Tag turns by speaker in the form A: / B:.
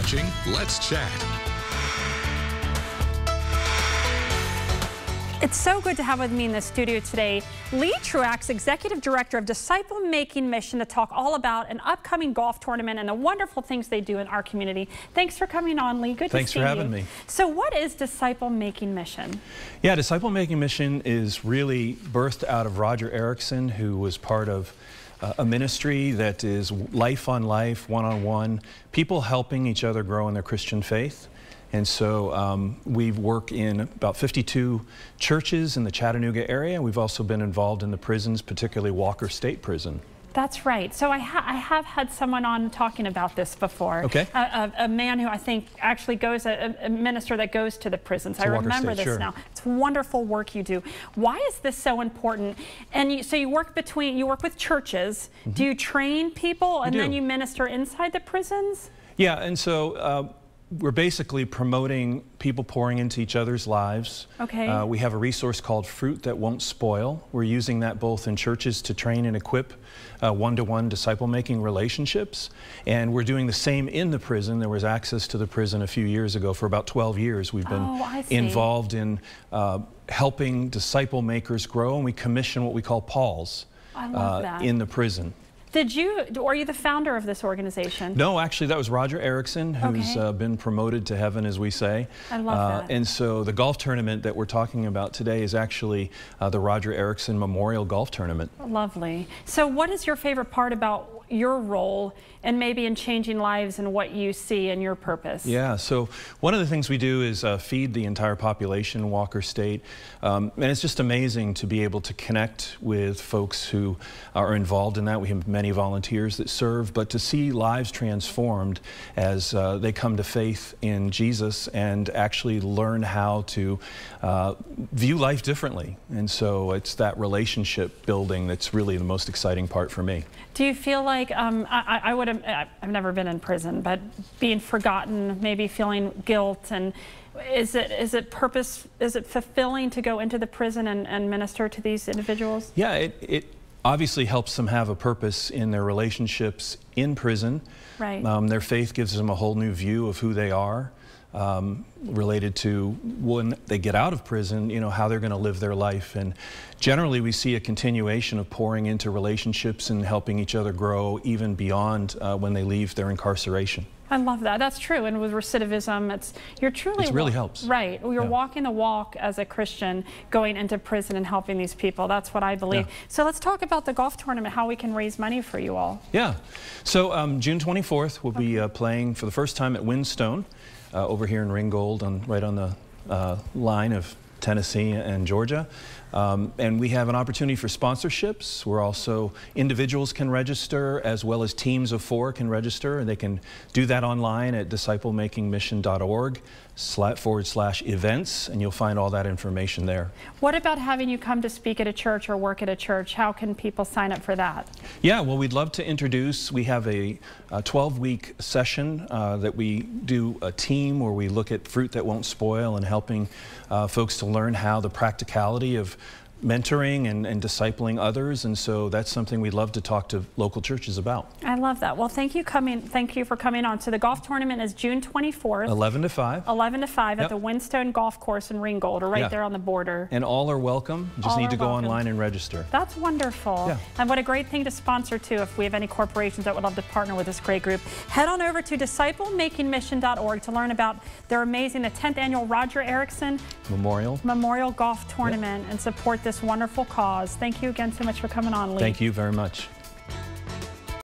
A: watching Let's Chat.
B: It's so good to have with me in the studio today Lee Truax, Executive Director of Disciple Making Mission, to talk all about an upcoming golf tournament and the wonderful things they do in our community. Thanks for coming on, Lee. Good to see you.
C: Thanks for having me.
B: So what is Disciple Making Mission?
C: Yeah, Disciple Making Mission is really birthed out of Roger Erickson, who was part of a ministry that is life on life, one-on-one, people helping each other grow in their Christian faith. And so we work in about 52 churches in the Chattanooga area. We've also been involved in the prisons, particularly Walker State Prison.
B: That's right. So I have had someone on talking about this before.
C: Okay.
B: A man who I think actually goes, a minister that goes to the prisons. I remember this now. It's wonderful work you do. Why is this so important? And so you work with churches. Mm-hmm. Do you train people and then you minister inside the prisons?
C: Yeah, and so we're basically promoting people pouring into each other's lives.
B: Okay.
C: We have a resource called Fruit That Won't Spoil. We're using that both in churches to train and equip one-to-one disciple-making relationships. And we're doing the same in the prison. There was access to the prison a few years ago. For about 12 years, we've been involved in helping disciple makers grow, and we commission what we call Pauls in the prison.
B: Are you the founder of this organization?
C: No, actually that was Roger Erickson, who's been promoted to heaven, as we say.
B: I love that.
C: And so the golf tournament that we're talking about today is actually the Roger Erickson Memorial Golf Tournament.
B: Lovely. So what is your favorite part about your role and maybe in changing lives and what you see and your purpose?
C: Yeah, so one of the things we do is feed the entire population in Walker State. And it's just amazing to be able to connect with folks who are involved in that. We have many volunteers that serve, but to see lives transformed as they come to faith in Jesus and actually learn how to view life differently. And so it's that relationship building that's really the most exciting part for me.
B: Do you feel like, I've never been in prison, but being forgotten, maybe feeling guilt, and is it fulfilling to go into the prison and minister to these individuals?
C: Yeah, it obviously helps them have a purpose in their relationships in prison.
B: Right.
C: Their faith gives them a whole new view of who they are, related to when they get out of prison, you know, how they're going to live their life. And generally we see a continuation of pouring into relationships and helping each other grow even beyond when they leave their incarceration.
B: I love that. That's true. And with recidivism, it really helps. Right. You're walking the walk as a Christian, going into prison and helping these people. That's what I believe. Yeah. So let's talk about the golf tournament, how we can raise money for you all.
C: Yeah. So June 24th, we'll be playing for the first time at Windstone over here in Ringgold, right on the line of Tennessee and Georgia. And we have an opportunity for sponsorships. We're also, individuals can register as well as teams of 4 can register, and they can do that online at disciplemakingmission.org/events, and you'll find all that information there.
B: What about having you come to speak at a church or work at a church? How can people sign up for that?
C: Yeah, well, we'd love to introduce, we have a 12-week session that we do a team where we look at Fruit That Won't Spoil and helping folks to learn how the practicality of mentoring and discipling others, and so that's something we'd love to talk to local churches about.
B: I love that. Well, thank you for coming on. So the golf tournament is June 24th.
C: 11 to 5.
B: 11 to 5 at the Windstone Golf Course in Ringgold, or right there on the border.
C: And all are welcome. You just need to go online and register.
B: That's wonderful.
C: Yeah.
B: And what a great thing to sponsor too, if we have any corporations that would love to partner with this great group. Head on over to disciplemakingmission.org to learn about their amazing, the 10th annual Roger Erickson Memorial Golf Tournament and support this wonderful cause. Thank you again so much for coming on, Lee.
C: Thank you very much.